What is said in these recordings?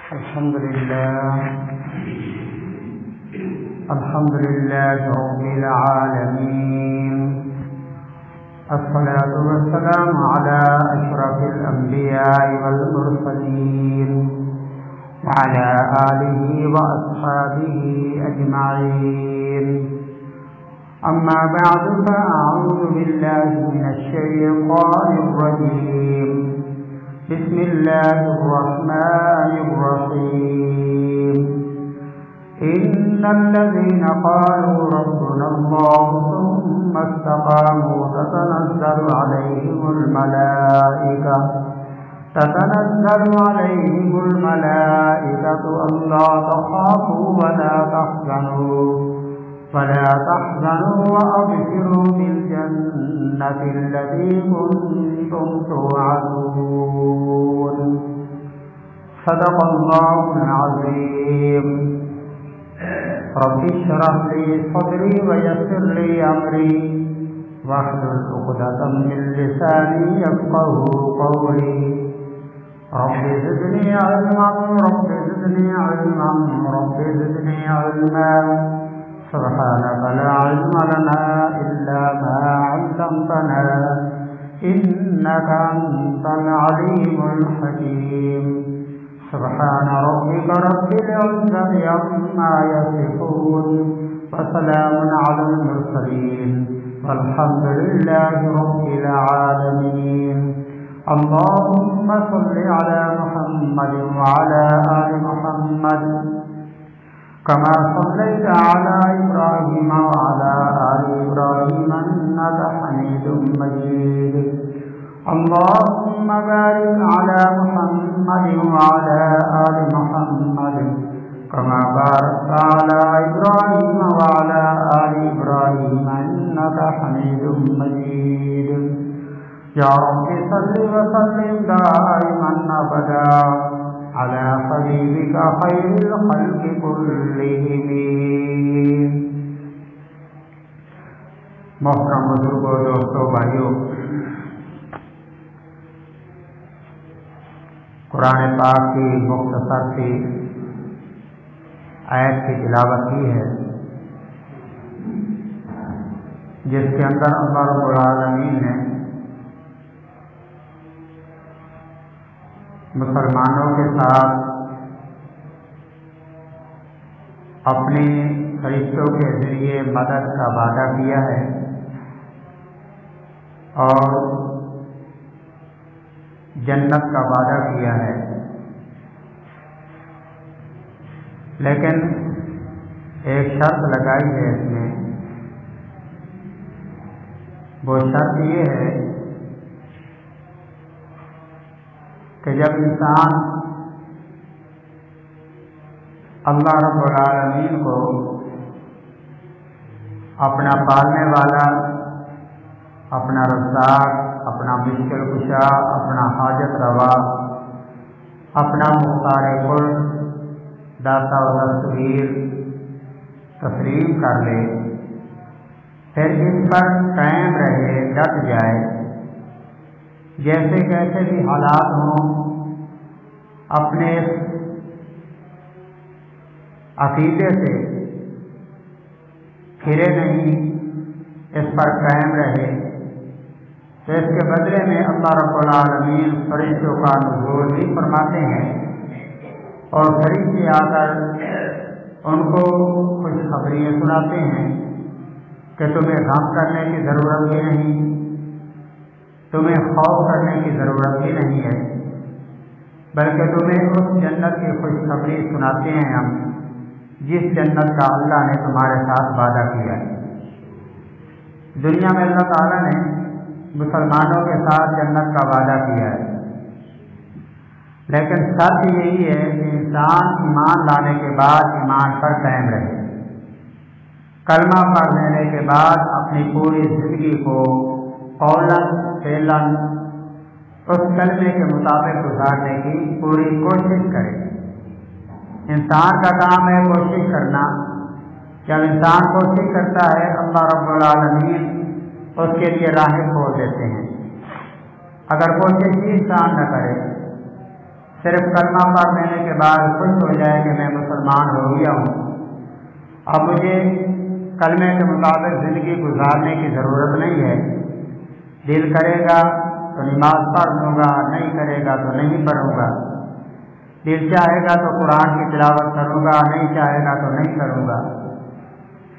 الحمد لله رب العالمين، الصلاة والسلام على أشرف الأنبياء والمرسلين وعلى آله وأصحابه أجمعين. أما بعد، فأعوذ بالله من الشيطان الرجيم. بسم الله الرحمن الرحيم. إن الذين قالوا ربنا الله ثم استقاموا تتنزل عليهم الملائكة ألا تخافوا ولا تحزنوا وأبشروا بالجنة التي كنتم توعدون. صدق الله العظيم. رب اشرح لي صدري ويسر لي أمري واحلل عقدة من لساني يفقهوا قولي. رب زدني علما رب زدني علما رب زدني علما. سبحانك لا علم لنا إلا ما علمتنا إنك أنت العليم الحكيم. سبحان ربك رب العزة عما يصفون وسلام على المرسلين والحمد لله رب العالمين. اللهم صل على محمد وعلى آل محمد كما صليت على إبراهيم وعلى آل إبراهيم إنك حميد مجيد. اللهم بارك على محمد وعلى آل محمد كما باركت على إبراهيم وعلى آل إبراهيم إنك حميد مجيد. يا رب صل وسلم دائما أبدا على حبيبك خير الخلق كلهم. محترم بزرگوں، دوستوں، بھائیوں، قرآن پاک کی مختصر سی آیت کی تلاوت کی ہے، جس کے اندر اللہ رب العالمین نے مسلمانوں کے ساتھ اپنے فرشتوں کے ذریعے مدد کا وعدہ کیا ہے اور جنت کا وعدہ کیا ہے، لیکن ایک شرط لگائی ہے اس میں. وہ شرط یہ ہے کہ جب انسان اللہ رب العالمین کو اپنا پالنے والا، اپنا رزاق، اپنا مشکل کشا، اپنا حاجت روا، اپنا مختار کل، داتا و دستگیر تسلیم کر لے، پھر اس پر قائم رہے، ڈٹ جائے، جیسے کیسے بھی حالات ہوں، اپنے عقیدے سے پھرے نہیں، اس پر قائم رہے، تو اس کے بدلے میں اللہ رب العالمین فرشتوں کا نزول بھی فرماتے ہیں اور فرشتے آ کر ان کو خوشخبریاں سناتے ہیں کہ تمہیں غم کرنے کی ضرورت بھی نہیں، تمہیں خوف کرنے کی ضرورت بھی نہیں ہے، بلکہ تمہیں اس جنت کی خوشخبری سناتے ہیں ہم، جس جنت کا اللہ نے تمہارے ساتھ وعدہ کیا ہے. دنیا میں اللہ تعالیٰ نے مسلمانوں کے ساتھ جنت کا وعدہ کیا ہے، لیکن شرط یہی ہے کہ انسان ایمان لانے کے بعد ایمان پر قائم رہے، کلمہ پڑھ لینے کے بعد اپنی پوری زندگی کو قولاً فعلاً اس کلمے کے مطابق گزارنے کی پوری کوشش کرے. انسان کا کام ہے کوشش کرنا. جب انسان کوشش کرتا ہے، اللہ رب العالمین اس کے لیے راہیں کھول دیتے ہیں. اگر کوشش ہی انسان نہ کرے صرف کلمہ پڑھ لینے کے بعد خوش ہو جائے کہ میں مسلمان ہو گیا ہوں، اب مجھے کلمے کے مطابق زندگی گزارنے کی ضرورت نہیں ہے۔ دل کرے گا تو نماز پڑھ لوں گا، نہیں کرے گا تو نہیں پڑھوں گا، دل چاہے گا تو قرآن کی تلاوت کروں گا، نہیں چاہے گا تو نہیں کروں گا،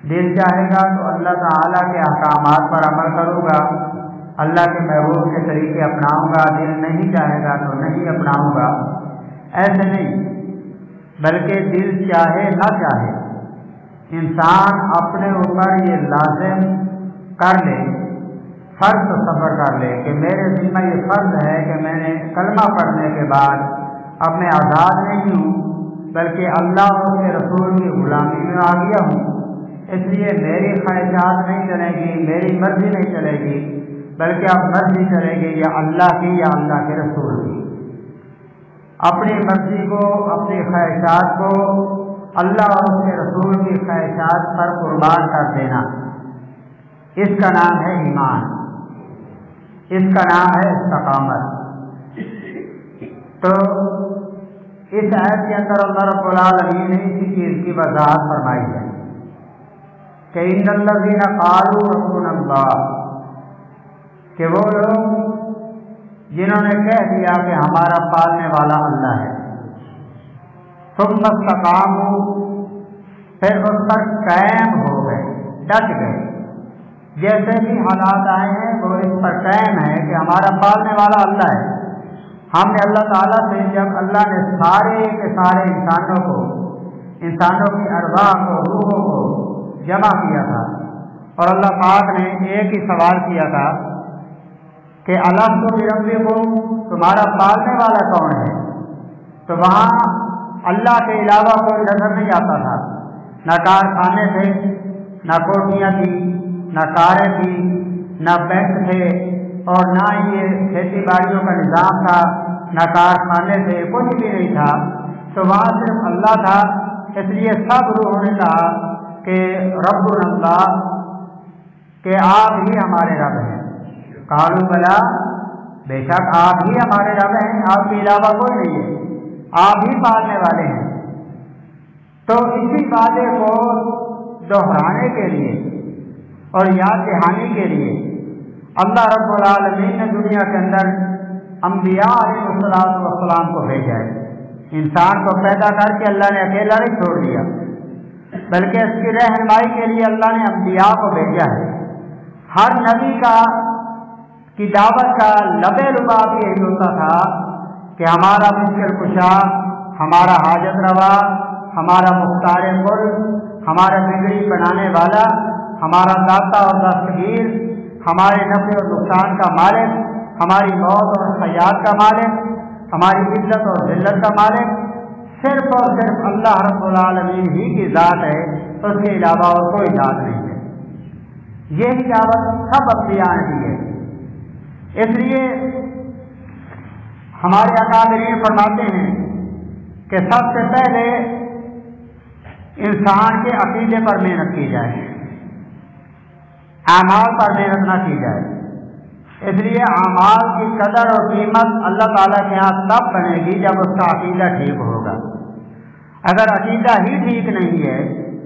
دل چاہے گا تو اللہ تعالیٰ کے احکامات پر عمل کروں گا، اللہ کے محبوب کے طریقے اپناؤں گا، دل نہیں چاہے گا تو نہیں اپناؤں گا۔ ایسے نہیں، بلکہ دل چاہے نہ چاہے انسان اپنے اوپر یہ لازم کر لے، فرض تصور کر لے کہ میرے ذمہ یہ فرض ہے کہ میں نے کلمہ پڑھنے کے بعد اب میں آزاد نہیں ہوں، بلکہ اللہ اور اس کے رسول کی غلامی میں آ گیا ہوں، اس لیے میری خواہشات نہیں چلے گی، میری مرضی نہیں چلے گی، بلکہ اب مرضی چلے گی یا اللہ کی یا اللہ کے رسول کی۔ اپنی مرضی کو، اپنی خواہشات کو اللہ اور اس کے رسول کی خواہشات پر قربان کر دینا، اس کا نام ہے ایمان، اس کا نام ہے استقامت۔ تو اس آیت کے اندر اللہ رب العالمین نے اسی چیز کی وضاحت فرمائی ہے کہ ان الذین قالوا ربنا اللہ، کہ وہ لوگ جنہوں نے کہہ دیا کہ ہمارا پالنے والا اللہ ہے، ثم استقاموا، پھر اس پر قائم ہو گئے، ڈٹ گئے، جیسے بھی حالات آئے ہیں وہ اس پر قائم ہے کہ ہمارا پالنے والا اللہ ہے۔ ہم نے اللہ تعالیٰ سے جب اللہ نے سارے کے سارے انسانوں کی ارواح کو، روحوں کو جمع کیا تھا، اور اللہ پاک نے ایک ہی سوال کیا تھا کہ الست بربکم، تمہارا پالنے والا کون ہے؟ تو وہاں اللہ کے علاوہ کوئی نظر نہیں آتا تھا، نہ کارخانے تھے، نہ کوٹیاں تھیں، نہ کاریں تھیں، نہ بینک تھے، اور نہ یہ کھیتی باڑیوں کا نظام تھا، نہ کارخانے تھے، کچھ بھی نہیں تھا۔ تو وہاں صرف اللہ تھا، اس لیے سب روحوں نے کہا کہ ربنا اللہ، کہ آپ ہی ہمارے رب ہیں۔ قالوا بلا، بے شک آپ ہی ہمارے رب ہیں، آپ کے علاوہ کوئی نہیں ہے، آپ ہی پالنے والے ہیں۔ تو اسی وعدے کو دہرانے کے لیے اور یاد دہانی کے لیے اللہ رب العالمین نے دنیا کے اندر انبیاء علیہ السلام کو بھیجا ہے۔ انسان کو پیدا کر کے اللہ نے اکیلا نہیں چھوڑ دیا، بلکہ اس کی رہنمائی کے لیے اللہ نے انبیاء کو بھیجا ہے۔ ہر نبی کی دعوت کا لبے لباب یہی ہوتا تھا کہ ہمارا مشکل کشا، ہمارا حاجت روا، ہمارا مختار کل، ہمارا بگڑی بنانے والا، ہمارا داتا اور دستگیر، ہمارے نفع اور نقصان کا مالک، ہماری موت اور حیات کا مالک، ہماری عزت اور ذلت کا مالک صرف اور صرف اللہ رب العالمین ہی کی ذات ہے، اس کے علاوہ اور کوئی ذات نہیں ہے۔ یہی دعوت سب انبیاء نے دی ہے۔ اس لیے ہمارے اکابرین فرماتے ہیں کہ سب سے پہلے انسان کے عقیدے پر محنت کی جائے، اعمال پر محنت نہ کی جائے۔ اس لیے اعمال کی قدر اور قیمت اللہ تعالیٰ کے یہاں تب بنے گی جب اس کا عقیدہ ٹھیک ہوگا۔ اگر عقیدہ ہی ٹھیک نہیں ہے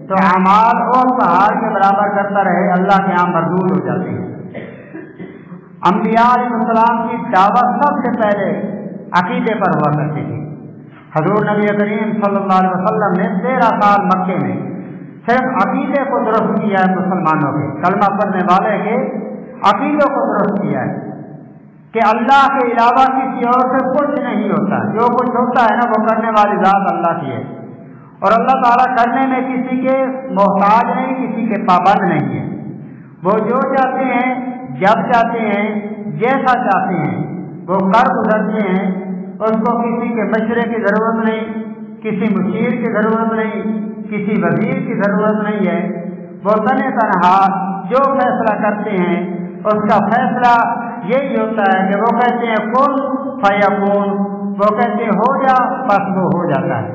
تو اعمال اور پہاڑ کے برابر کرتا رہے، اللہ کے یہاں مردود ہو جاتے ہیں۔ انبیاء علیہ السلام کی دعوت سب سے پہلے عقیدے پر ہوا کرتی تھی۔ حضور نبی کریم صلی اللہ علیہ وسلم نے 13 سال مکے میں صرف عقیدے کو درست کیا ہے، مسلمانوں کے کلمہ پڑھنے والے کے عقیدوں کو درست کیا ہے کہ اللہ کے علاوہ کسی اور سے کچھ نہیں ہوتا، جو کچھ ہوتا ہے نا وہ کرنے والی ذات اللہ کی ہے، اور اللہ تعالیٰ کرنے میں کسی کے محتاج نہیں، کسی کے پابند نہیں ہے۔ وہ جو چاہتے ہیں، جب چاہتے ہیں، جیسا چاہتے ہیں وہ کر گزرتے ہیں، اس کو کسی کے مشورے کی ضرورت نہیں، کسی مشیر کی ضرورت نہیں، کسی وزیر کی ضرورت نہیں ہے۔ وہ تنہا تنہا جو فیصلہ کرتے ہیں اس کا فیصلہ یہی ہوتا ہے کہ وہ کہتے ہیں کن فیکون، وہ کہتے ہیں ہو جا، بس وہ ہو جاتا ہے۔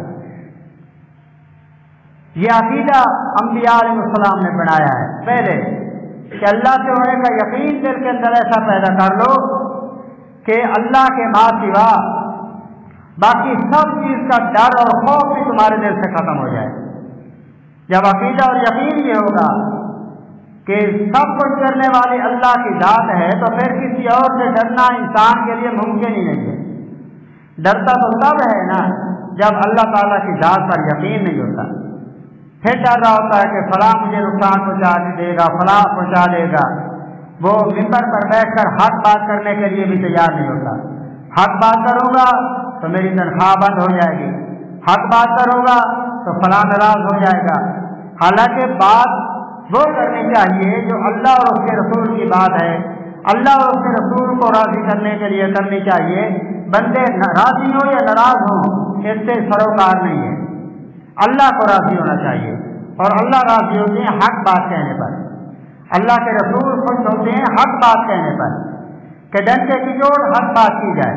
یہ عقیدہ انبیاء علیہ السلام نے بنایا ہے پہلے کہ اللہ سے ہونے کا یقین دل کے اندر ایسا پیدا کر لو کہ اللہ کے ماں سوا باقی سب چیز کا ڈر اور خوف بھی تمہارے دل سے ختم ہو جائے۔ جب عقیدہ اور یقین یہ ہوگا کہ سب کچھ کرنے والی اللہ کی ذات ہے تو پھر کسی اور سے ڈرنا انسان کے لیے ممکن ہی نہیں ہے۔ ڈرتا تو تب ہے نا جب اللہ تعالیٰ کی ذات پر یقین نہیں ہوتا، پھر ڈر رہا ہوتا ہے کہ فلاں مجھے نقصان پہنچا دے گا، فلاں پہنچا دے گا۔ وہ ممبر پر بیٹھ کر حق بات کرنے کے لیے بھی تیار نہیں ہوتا۔ حق بات کروں گا تو میری تنخواہ بند ہو جائے گی، حق بات کروں گا تو فلاں ناراض ہو جائے گا۔ حالانکہ بات وہ کرنی چاہیے جو اللہ اور اس کے رسول کی بات ہے، اللہ اور اس کے رسول کو راضی کرنے کے لیے کرنی چاہیے۔ بندے راضی ہوں یا ناراض ہوں اس سے سروکار نہیں ہے، اللہ کو راضی ہونا چاہیے، اور اللہ راضی ہوتے ہیں حق بات کہنے پر، اللہ کے رسول خوش ہوتے ہیں حق بات کہنے پر کہ ڈنڈے کی چوٹ حق بات کی جائے۔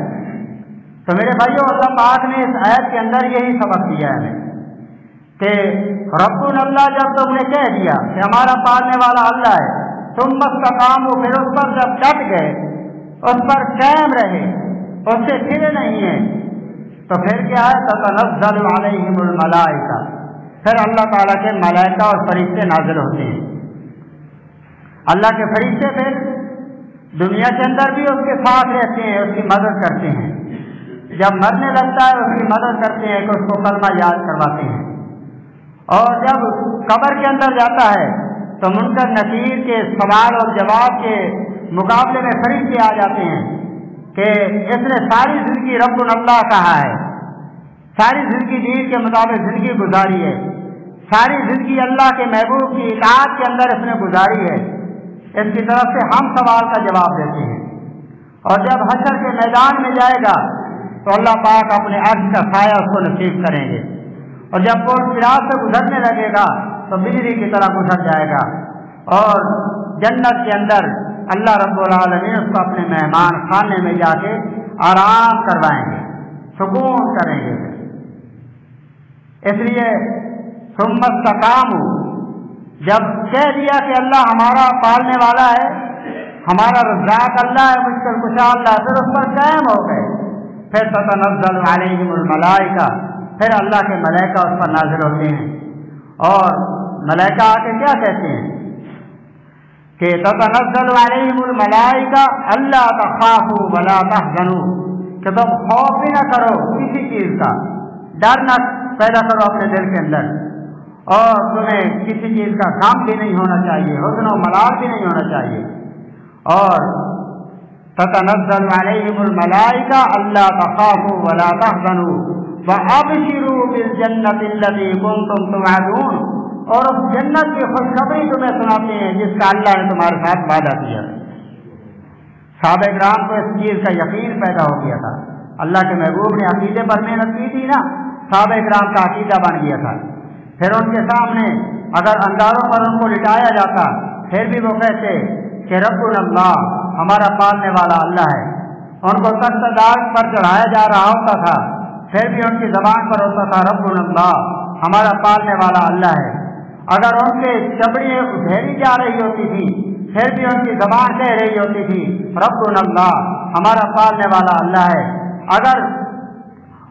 تو میرے بھائیوں، اللہ پاک نے اس آیت کے اندر یہی سبق دیا ہے کہ ربنا اللہ، جب تم نے کہہ دیا کہ ہمارا پالنے والا اللہ ہے، تم مستقاموا، پھر اس پر جب ڈٹ گئے، اس پر قائم رہے، اس سے پھرے نہیں ہیں، تو پھر کیا ہے؟ تتنزل علیہم الملائکہ، پھر اللہ تعالیٰ کے ملائکہ اور فرشتے نازل ہوتے ہیں۔ اللہ کے فرشتے پھر دنیا کے اندر بھی اس کے ساتھ رہتے ہیں، اس کی مدد کرتے ہیں، جب مرنے لگتا ہے اس کی مدد کرتے ہیں کہ اس کو کلمہ یاد کرواتے ہیں، اور جب قبر کے اندر جاتا ہے تو منکر نکیر کے سوال اور جواب کے مقابلے میں فرشتے آ جاتے ہیں کہ اس نے ساری زندگی ربنا اللہ کہا ہے، ساری زندگی دین کے مطابق زندگی گزاری ہے، ساری زندگی اللہ کے محبوب کی اطاعت کے اندر اس نے گزاری ہے، اس کی طرف سے ہم سوال کا جواب دیتے ہیں۔ اور جب حشر کے میدان میں جائے گا تو اللہ پاک اپنے عرش کا سایہ اس کو نصیب کریں گے، اور جب وہ صراط سے گزرنے لگے گا تو بجلی کی طرح گزر جائے گا، اور جنت کے اندر اللہ رب العالمین اس کو اپنے مہمان خانے میں جا کے آرام کروائیں گے، سکون کریں گے۔ اس لیے ثم استقاموا، جب کہہ دیا کہ اللہ ہمارا پالنے والا ہے، ہمارا رزاق اللہ ہے، مشکل کشا اللہ ہے، پھر اس پر قائم ہو گئے، پھر تتنزل علیہم الملائکہ، پھر اللہ کے ملائکہ اس پر نازل ہوتے ہیں، اور ملائکہ آ کے کیا کہتے ہیں کہ تتنزل علیہم الملائکہ الا تخافوا ولا تحزنوا، کہ تم خوف بھی نہ کرو کسی چیز کا، ڈر نہ پیدا کرو اپنے دل کے اندر، اور تمہیں کسی چیز کا غم بھی نہیں ہونا چاہیے، حزن و ملال بھی نہیں ہونا چاہیے۔ اور تتنزل علیہم الملائکہ الا تخافوا ولا تحزنوا وابشروا بالجنۃ التي کنتم توعدون، اور اس جنت کی خوشخبری تمہیں سناتے ہیں جس کا اللہ نے تمہارے ساتھ وعدہ کیا۔ صحابہ کرام کو اس چیز کا یقین پیدا ہو گیا تھا، اللہ کے محبوب نے عقیدے پر محنت کی تھی نا، صحابہ کرام کا عقیدہ بن گیا تھا۔ پھر ان کے سامنے اگر انگاروں پر ان کو لٹایا جاتا پھر بھی وہ کہتے کہ ربنا اللہ، ہمارا پالنے والا اللہ ہے۔ ان کو تخت دار پر چڑھایا جا رہا ہوتا تھا پھر بھی ان کی زبان پر ہوتا تھا ربنا اللہ، ہمارا پالنے والا اللہ ہے۔ اگر ان کے چمڑی ادھیری جا رہی ہوتی تھی پھر بھی ان کی زبان کہہ رہی ہوتی تھی ربنا اللہ، ہمارا پالنے والا اللہ ہے۔ اگر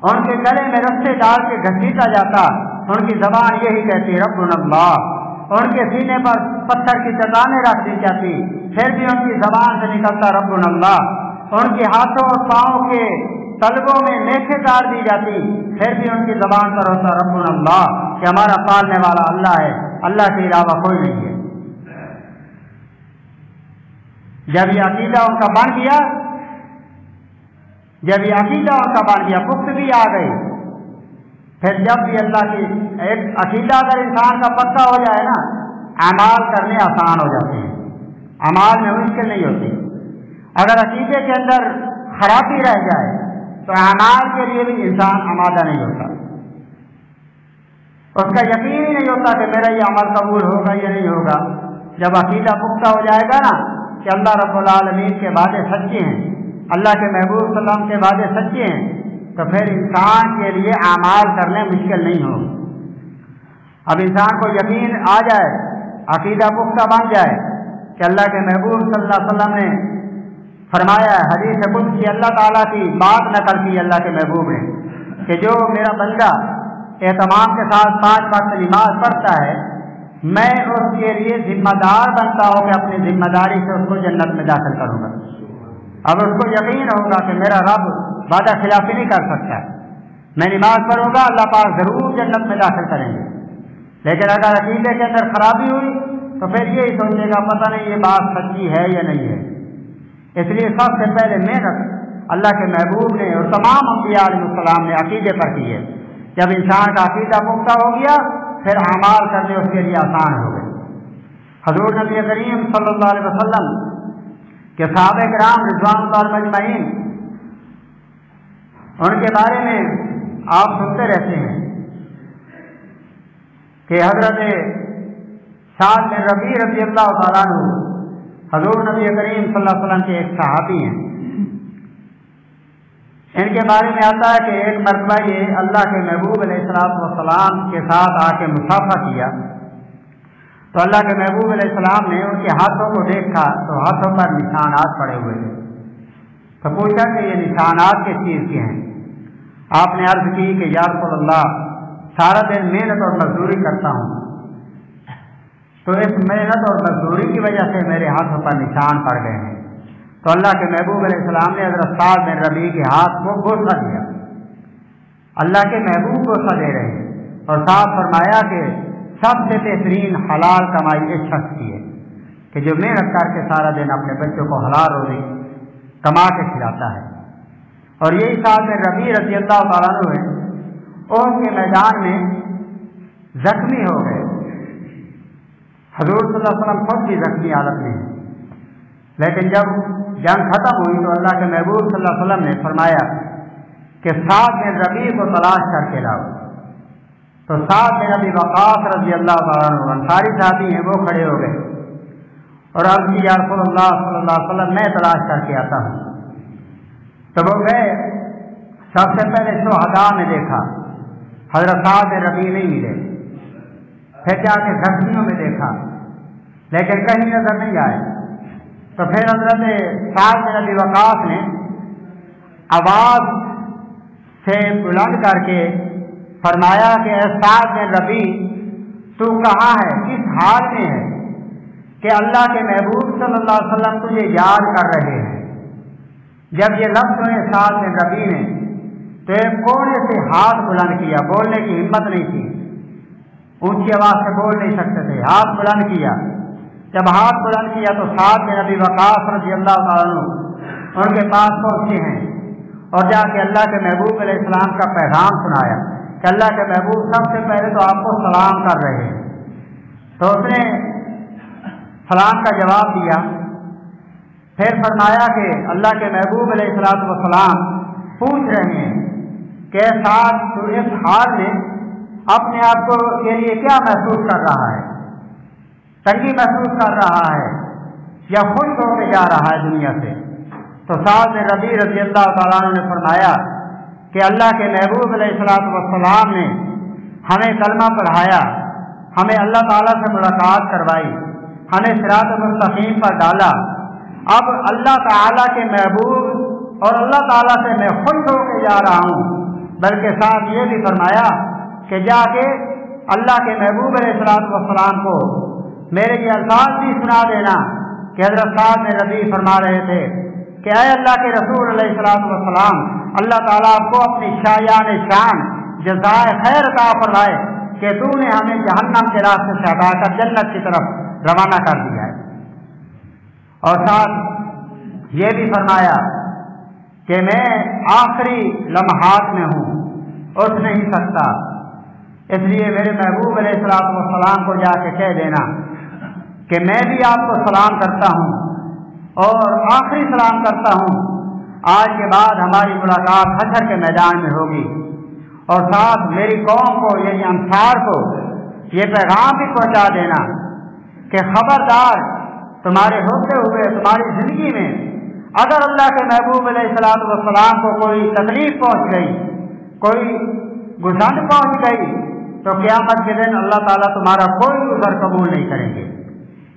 ان کے گلے میں رسے ڈال کے گھسیٹا جاتا ان کی زبان یہی کہتی ربنا اللہ، ان کے سینے پر پتھر کی چٹانیں رکھ دی جاتی پھر بھی ان کی زبان سے نکلتا ربنا اللہ، ان کے ہاتھوں اور پاؤں کے تلبوں میں میخیں ڈال دی جاتی پھر بھی ان کی زبان پر ہوتا ربنا اللہ، کہ ہمارا پالنے والا اللہ ہے، اللہ کے علاوہ کوئی نہیں ہے۔ جب یہ عقیدہ ان کا بن گیا، جب یہ عقیدہ ان کا بن گیا، پختگی آ گئی، پھر جب بھی اللہ کی ایک عقیدہ اگر انسان کا پکا ہو جائے نا، اعمال کرنے آسان ہو جاتے ہیں، اعمال میں مشکل نہیں ہوتی۔ اگر عقیدے کے اندر خرابی رہ جائے تو اعمال کے لیے بھی انسان آمادہ نہیں ہوتا، اس کا یقین ہی نہیں ہوتا کہ میرا یہ عمل قبول ہوگا یا نہیں ہوگا۔ جب عقیدہ پختہ ہو جائے گا نا کہ اللہ رب العالمین کے وعدے سچے ہیں، اللہ کے محبوب صلی اللہ علیہ وسلم کے وعدے سچے ہیں، تو پھر انسان کے لیے اعمال کرنے مشکل نہیں ہو۔ اب انسان کو یقین آ جائے، عقیدہ پختہ بن جائے کہ اللہ کے محبوب صلی اللہ علیہ وسلم نے فرمایا ہے، حدیث قدسی اللہ تعالیٰ کی بات نقل کی اللہ کے محبوب نے کہ جو میرا بندہ اہتمام کے ساتھ 5 وقت نماز پڑھتا ہے میں اس کے لیے ذمہ دار بنتا ہوں کہ اپنی ذمہ داری سے اس کو جنت میں داخل کروں گا۔ اب اس کو یقین ہوگا کہ میرا رب وعدہ خلافی نہیں کر سکتا، میں نماز پڑھوں گا اللہ پاک ضرور جنت میں داخل کریں گے۔ لیکن اگر عقیدے کے اندر خرابی ہوئی تو پھر یہی سوچے گا پتہ نہیں یہ بات سچی ہے یا نہیں ہے۔ اس لیے سب سے پہلے محنت اللہ کے محبوب نے اور تمام انبیاء علیہ السلام نے عقیدے پر کی ہے۔ جب انسان کا عقیدہ پختہ ہو گیا پھر اعمال کرنے اس کے لیے آسان ہو گئے۔ حضور نبی کریم صلی اللہ علیہ وسلم کہ صحابہ کرام رضوان اللہ اجمعین ان کے بارے میں آپ سنتے رہتے ہیں کہ حضرت سعد بن ربیع رضی اللہ تعالیٰ عنہ حضور نبی کریم صلی اللہ علیہ وسلم کے ایک صحابی ہیں۔ ان کے بارے میں آتا ہے کہ ایک مرتبہ یہ اللہ کے محبوب علیہ السلام کے ساتھ آ کے مصافحہ کیا تو اللہ کے محبوب علیہ السلام نے ان کے ہاتھوں کو دیکھا تو ہاتھوں پر نشانات پڑے ہوئے تھے، تو پوچھا کہ یہ نشانات کس چیز کے ہیں؟ آپ نے عرض کی کہ یا رسول اللہ سارا دن محنت اور مزدوری کرتا ہوں تو اس محنت اور مزدوری کی وجہ سے میرے ہاتھوں پر نشان پڑ گئے ہیں۔ تو اللہ کے محبوب علیہ السلام نے حضرت سعد بن ربیع کے ہاتھ کو بوسہ دیا، اللہ کے محبوب بوسہ دے رہے ہیں، اور صاحب فرمایا کہ سب سے بہترین حلال کمائی اس شخص کی ہے کہ جو محنت کر کے سارا دن اپنے بچوں کو حلال روزی کما کے کھلاتا ہے۔ اور یہی سعد بن ربیع رضی اللہ تعالیٰ عنہ ہے احد کے میدان میں زخمی ہو گئے، حضور صلی اللہ علیہ وسلم خود بھی زخمی حالت میں ہیں، لیکن جب جنگ ختم ہوئی تو اللہ کے محبوب صلی اللہ علیہ وسلم نے فرمایا کہ سعد بن ربیع کو تلاش کر کے لاؤ۔ تو سعد بن ابی وقاص رضی اللہ تعالیٰ عنہ انصاری صحابی ہیں وہ کھڑے ہو گئے اور عرض کی یا رسول اللہ صلی اللہ علیہ وسلم میں تلاش کر کے آتا ہوں۔ تو وہ گئے، سب سے پہلے شہداء میں دیکھا حضرت سعد بن ربیع نہیں ملے، پھر جا کے زخمیوں میں دیکھا لیکن کہیں نظر نہیں آئے، تو پھر حضرت سعد بن ابی وقاص نے آواز سے بلند کر کے فرمایا کہ اے سعد بن ربیع تو کہاں ہے، کس حال میں ہے کہ اللہ کے محبوب صلی اللہ علیہ وسلم تجھے یاد کر رہے ہیں۔ جب یہ لفظ سنے سعد بن ربیع نے تو ایک کونے سے ہاتھ بلند کیا، بولنے کی ہمت نہیں تھی، اونچی آواز سے بول نہیں سکتے تھے، ہاتھ بلند کیا۔ جب ہاتھ بلند کیا تو سعد بن ابی وقاص رضی اللہ تعالیٰ عنہ ان کے پاس پہنچے ہیں اور جا کے اللہ کے محبوب علیہ السلام کا پیغام سنایا کہ اللہ کے محبوب سب سے پہلے تو آپ کو سلام کر رہے ہیں۔ تو اس نے سلام کا جواب دیا، پھر فرمایا کہ اللہ کے محبوب علیہ السلام پوچھ رہے ہیں کہ سعد تو اس حال میں اپنے آپ کو کے لیے کیا محسوس کر رہا ہے، تنگی محسوس کر رہا ہے یا خوش ہو کے جا رہا ہے دنیا سے؟ تو سعد بن ربیع رضی اللہ تعالیٰ عنہ نے فرمایا کہ اللہ کے محبوب علیہ السلام نے ہمیں کلمہ پڑھایا، ہمیں اللہ تعالیٰ سے ملاقات کروائی، ہمیں صراط مستقیم پر ڈالا، اب اللہ تعالیٰ کے محبوب اور اللہ تعالیٰ سے میں خوش ہو کے جا رہا ہوں۔ بلکہ ساتھ یہ بھی فرمایا کہ جا کے اللہ کے محبوب علیہ السلام کو میرے یہ الفاظ بھی سنا دینا کہ حضرت سعد بن ربیع فرما رہے تھے کہ اے اللہ کے رسول علیہ السلام اللہ تعالیٰ آپ کو اپنی شایان شان جزائے خیر عطا فرمائے کہ تو نے ہمیں جہنم کے راستے سے ہٹا کر جنت کی طرف روانہ کر دیا ہے۔ اور ساتھ یہ بھی فرمایا کہ میں آخری لمحات میں ہوں، اٹھ نہیں سکتا، اس لیے میرے محبوب علیہ السلام کو جا کے کہہ دینا کہ میں بھی آپ کو سلام کرتا ہوں اور آخری سلام کرتا ہوں، آج کے بعد ہماری ملاقات حشر کے میدان میں ہوگی۔ اور ساتھ میری قوم کو یعنی انصار کو یہ پیغام بھی پہنچا دینا کہ خبردار تمہارے ہوتے ہوئے تمہاری زندگی میں اگر اللہ کے محبوب علیہ السلام کو کوئی تکلیف پہنچ گئی، کوئی گزر پہنچ گئی تو قیامت کے دن اللہ تعالیٰ تمہارا کوئی گزر قبول نہیں کریں گے۔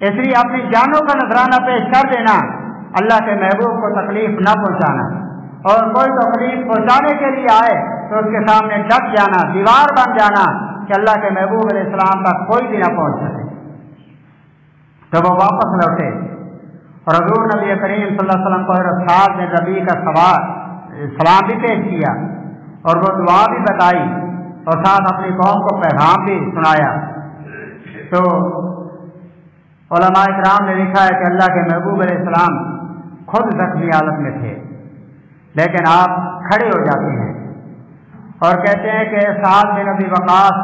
اس لیے اپنی جانوں کا نذرانہ پیش کر دینا، اللہ کے محبوب کو تکلیف نہ پہنچانا، اور کوئی تکلیف پہنچانے کے لیے آئے تو اس کے سامنے ڈٹ جانا، دیوار بن جانا کہ اللہ کے محبوب علیہ السلام تک کوئی بھی نہ پہنچ سکے۔ تو وہ واپس لوٹے اور حضور نبی کریم صلی اللہ علیہ وسلم کو سعد بن ربیع کا سلام بھی پیش کیا اور وہ دعا بھی بتائی اور ساتھ اپنی قوم کو پیغام بھی سنایا۔ تو علماء کرام نے لکھا ہے کہ اللہ کے محبوب علیہ السلام خود زخمی حالت میں تھے، لیکن آپ کھڑے ہو جاتے ہیں اور کہتے ہیں کہ سعد بن ابی وقاص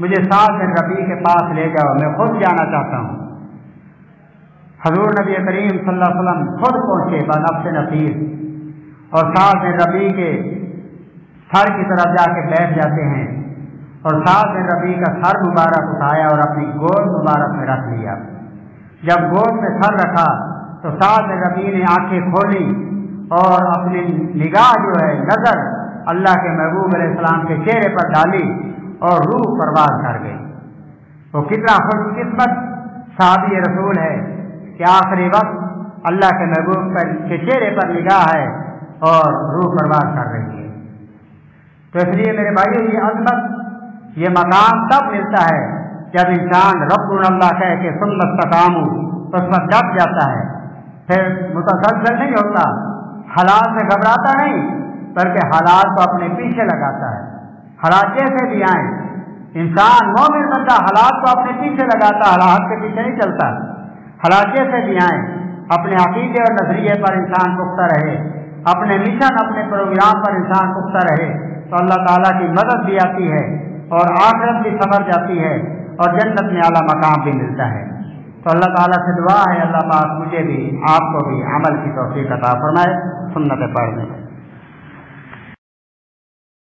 مجھے سعد بن ربیع کے پاس لے جاؤ، میں خود جانا چاہتا ہوں۔ حضور نبی کریم صلی اللہ علیہ وسلم خود پہنچے بنفس نفیس اور سعد بن ربیع کے سر کی طرف جا کے بیٹھ جاتے ہیں اور سعد بن ربیع کا سر مبارک اٹھایا اور اپنی گود مبارک میں رکھ لیا۔ جب گود میں سر رکھا تو سعد بن ربیع نے آنکھیں کھولی اور اپنی نگاہ جو ہے نظر اللہ کے محبوب علیہ السلام کے چہرے پر ڈالی اور روح پرواز کر گئی۔ وہ کتنا خوش قسمت صحابی رسول ہے کہ آخری وقت اللہ کے محبوب کے چہرے پر نگاہ ہے اور روح پرواز کر رہی ہے۔ تو اس لیے میرے بھائیو یہ عظمت، یہ مقام تب ملتا ہے جب انسان ربنا اللہ کہہ کے ثم استقاموا اس پر ڈٹ جاتا ہے، پھر متزلزل نہیں ہوتا، حالات سے گھبراتا نہیں بلکہ حالات کو اپنے پیچھے لگاتا ہے۔ حالات جیسے بھی آئیں، انسان مومن بندہ حالات کو اپنے پیچھے لگاتا، حالات کے پیچھے نہیں چلتا۔ حالات جیسے بھی آئیں اپنے عقیدے اور نظریے پر انسان پختہ رہے، اپنے مشن اپنے پروگرام پر انسان پختہ رہے تو اللہ تعالیٰ کی مدد بھی آتی ہے اور آخرت بھی سنور جاتی ہے اور جنت میں اعلیٰ مقام بھی ملتا ہے۔ تو اللہ تعالیٰ سے دعا ہے اللہ پاک مجھے بھی آپ کو بھی عمل کی توفیق عطا فرمائے۔ سنت پڑھنے